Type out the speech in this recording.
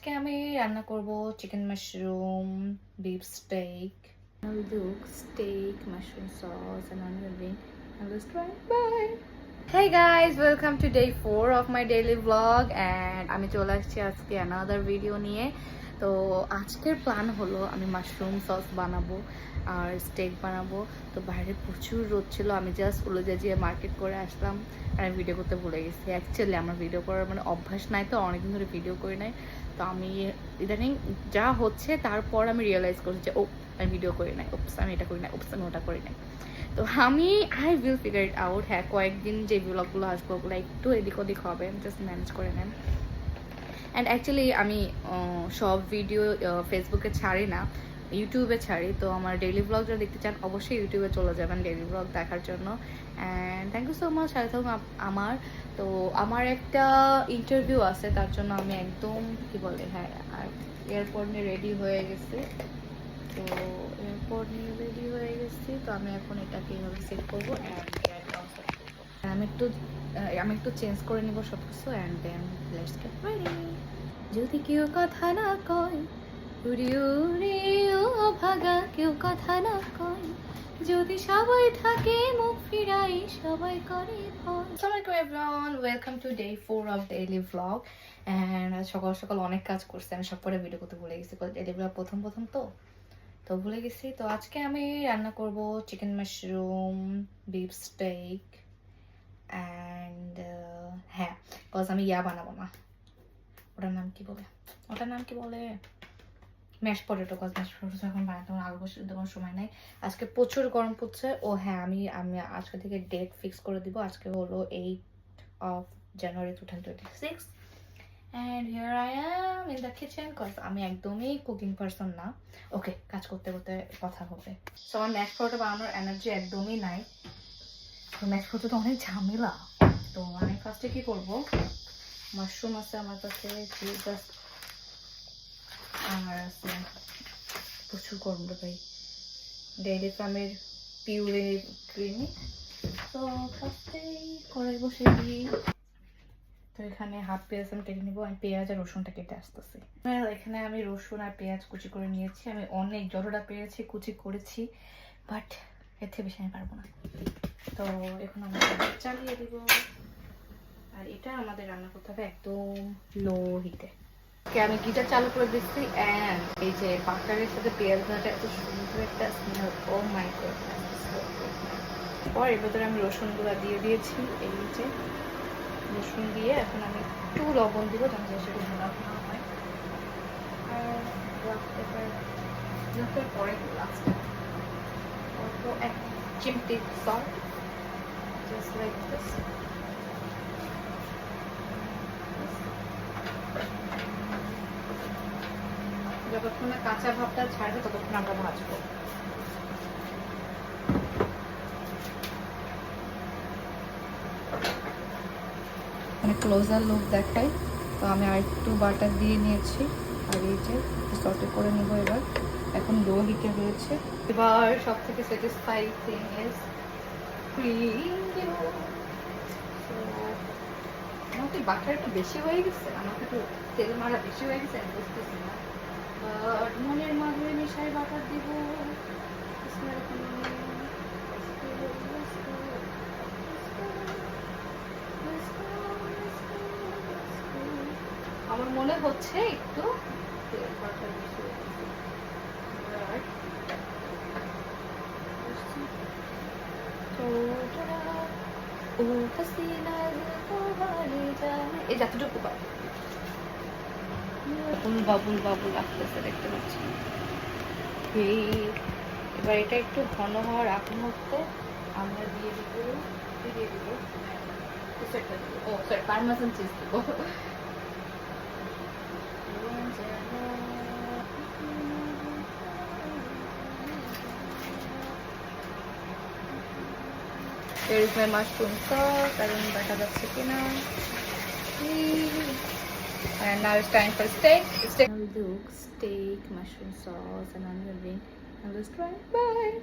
আজকে আমি রান্না করব chicken mushroom beef steak. I'll do steak, mushroom sauce and onion ring. And let's try it. Bye. Hey guys, welcome to day 4 of my daily vlog and আমি চলে আসছি আজকে another video নিয়ে। তো আজকের প্ল্যান হলো আমি মাশরুম সস বানাবো আর স্টেক বানাবো। তো বাইরে প্রচুর রোদ ছিল, আমি জাস্ট উলুজাজিয়ে মার্কেট করে আসলাম আর আমি ভিডিও করতে ভুলে গেছি। অ্যাকচুয়ালি আমার ভিডিও করার মানে অভ্যাস নাই, তো অনেকদিন ধরে ভিডিও করি নাই। তো আমি ইদানিং যা হচ্ছে তারপর আমি রিয়েলাইজ করছি যে আমি ভিডিও করি নাই, আমি এটা করি নাই, আমি ওটা করি নাই। তো আমি I will figure it out. হ্যাঁ, কয়েকদিন যে ব্লগগুলো আসবো ওগুলো একটু এদিক ওদিক হবে, জাস্ট ম্যানেজ করে নেন। অ্যান্ড অ্যাকচুয়ালি আমি সব ভিডিও ফেসবুকে ছাড়ি না, ইউটিউবে ছাড়ি। তো আমার ডেইলি ব্লগ যারা দেখতে চান অবশ্যই ইউটিউবে চলে যাবেন ডেইলি ব্লগ দেখার জন্য। And thank you so much সাথে থাকুন আমার। তো আমার একটা ইন্টারভিউ আছে, তার জন্য আমি একদম কি বলে আর এয়ারপোর্ট নিয়ে রেডি হয়ে গেছি। তো এয়ারপোর্ট নিয়ে রেডি হয়ে গেছি, তো আমি এখন এটাকে এইভাবে সেট করবো অ্যান্ড আমি একটু চেঞ্জ করে নিব সব কিছু and then let's get ready. যদি কেউ কথা না কয় উড়ি উড়ি ও ভাগা, কেউ কথা না কয় যদি সবাই থাকে মুখ ফিরাই সবাই করে ভয়। আসসালামু আলাইকুম everyone, welcome to day 4 of daily vlog. And সকাল সকাল অনেক কাজ করছি, আমি সব পরে ভিডিও করতে ভুলে গেছি, ডেইলি ভ্লগ প্রথম তো ভুলে গেছি। তো আজকে আমি রান্না করব chicken mushroom beef steak and হ্যাঁ, কজ আমি বানাবো না, ওটার নাম কি বলে mash potato. Cause mash potato এখন বানাতে আমার আগে বসে কোনো সময় নাই। আজকে প্রচুর গরম পড়ছে। ও হ্যাঁ, আমি আজকে থেকে ডেট ফিক্স করে দিব। আজকে হলো 8 of January 2026 and here I am in the kitchen cause আমি একদমই কুকিং পারসন না। ওকে, কাজ করতে করতে কথা হবে। সো আমার ম্যাশ পটেটো বানানোর এনার্জি একদমই নাই। তো ম্যাশ পটেটো তো অনেক ঝামেলা। তো আমি ফার্স্টে কি করব, মাশরুম আছে আমার কাছে, জাস্ট আর আছে প্রচুর গরম রে ভাই, ডেইলি ফার্মের পিউরে ক্রিমি। তো ফার্স্টেই কড়াই বসে দিই। তো এখানে হাফ পেঁয়াজ আমি কেটে নিবো, আমি পেঁয়াজ আর রসুনটা কেটে আসতেছি। এখানে আমি রসুন আর পেঁয়াজ কুচি করে নিয়েছি। আমি অনেক যতটা পেরেছি কুচি করেছি, বাট এর থেকে বেশি আমি পারবো না। তো এখন আমরা চালিয়ে দিব আর এটা আমাদের রান্না করতে হবে একদম লো হিটে। আমি গিটার চালু করে দিচ্ছি অ্যান্ড এই যে বাটারের সাথে পেঁয়াজ ভাজা এত সুন্দর একটা স্মেল, ও মাই গড। পর এর ভেতরে আমি রসুনগুলো দিয়ে দিয়েছি, এই যে রসুন দিয়ে এখন আমি একটু লবণ দিব যেন সেটা ভোনা ভোনা হয়। আর পরে লাস্টে অল্প এক চিমটি সল্ট, জাস্ট লাইক দিস। যতক্ষণ না কাঁচা ভাবটা ছাড়বে ততক্ষণ আমরা ভাজবো। ক্লোজার লুক দেখাই। তো আমি আর একটু বাটার দিয়ে নিয়েছি আর এই যে সটে করে নিব এবার। এখন লো হিটে রয়েছে। এবার সব থেকে স্যাটিসফাইং থিং ইজ আমার কি বাটার একটু বেশি হয়ে গেছে, আমাকে একটু তেল মারা বেশি হয়ে গেছে, আমি বুঝতেছি না। মনের মাঝে মিশাই বাটার দিব। আমার মনে হচ্ছে একটু তেল বাটার বেশি হয়ে গেছে। এই যতটুকু পাবো বাবুল বাবুল আসতেছে, দেখতে পাচ্ছি। এবার এটা একটু ঘন হওয়ার আগ মুহূর্তে আমরা দিয়ে দিব পারমেসান চিজ দিব। Here is my mushroom sauce. কারণ দেখা যাচ্ছে কিনা। And now it's time for steak. I'll do steak, mushroom sauce and onion ring. And let's try it. Bye.